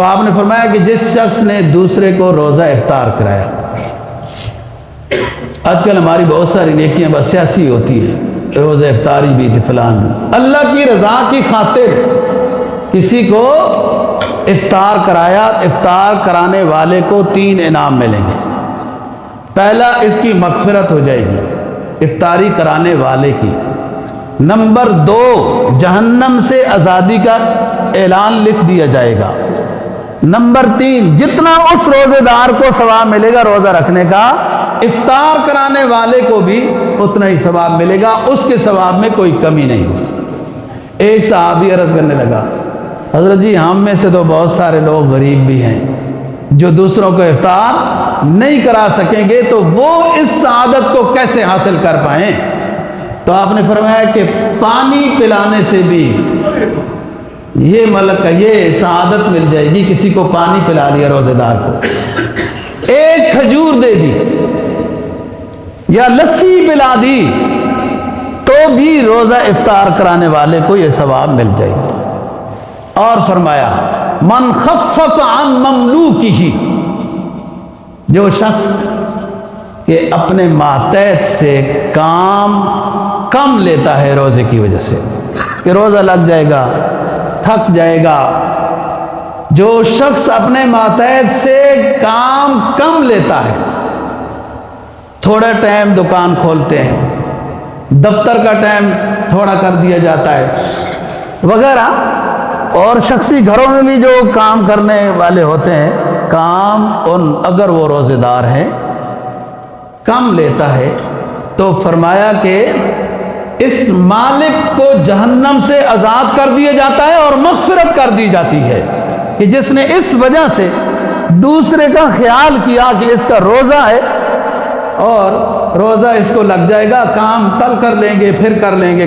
تو آپ نے فرمایا کہ جس شخص نے دوسرے کو روزہ افطار کرایا. آج کل ہماری بہت ساری نیکیاں بس سیاسی ہوتی ہیں، روزہ افطاری بھی تھی فلان بھی. اللہ کی رضا کی خاطر کسی کو افطار کرایا، افطار کرانے والے کو 3 انعام ملیں گے. پہلا، اس کی مغفرت ہو جائے گی افطاری کرانے والے کی. نمبر 2، جہنم سے آزادی کا اعلان لکھ دیا جائے گا. نمبر 3، جتنا اس روزے دار کو ثواب ملے گا روزہ رکھنے کا، افطار کرانے والے کو بھی اتنا ہی ثواب ملے گا، اس کے ثواب میں کوئی کمی نہیں ہوگی. ایک صحابی عرض کرنے لگا، حضرت جی ہم میں سے تو بہت سارے لوگ غریب بھی ہیں جو دوسروں کو افطار نہیں کرا سکیں گے، تو وہ اس سعادت کو کیسے حاصل کر پائیں؟ تو آپ نے فرمایا کہ پانی پلانے سے بھی یہ سعادت مل جائے گی. کسی کو پانی پلا دیا روزے دار کو، ایک کھجور دے دی یا لسی پلا دی، تو بھی روزہ افطار کرانے والے کو یہ ثواب مل جائے گا. اور فرمایا من خفف عن مملوکہ، جو شخص کہ اپنے ماتحت سے کام کم لیتا ہے روزے کی وجہ سے، کہ روزہ لگ جائے گا تھک جائے گا. جو شخص اپنے ماتحت سے کام کم لیتا ہے، تھوڑا ٹائم دکان کھولتے ہیں، دفتر کا ٹائم تھوڑا کر دیا جاتا ہے وغیرہ، اور شخصی گھروں میں بھی جو کام کرنے والے ہوتے ہیں کام، اگر وہ روزے دار ہیں کم لیتا ہے، تو فرمایا کہ اس مالک کو جہنم سے آزاد کر دیا جاتا ہے اور مغفرت کر دی جاتی ہے، کہ جس نے اس وجہ سے دوسرے کا خیال کیا کہ اس کا روزہ ہے اور روزہ اس کو لگ جائے گا، کام کل کر لیں گے پھر کر لیں گے.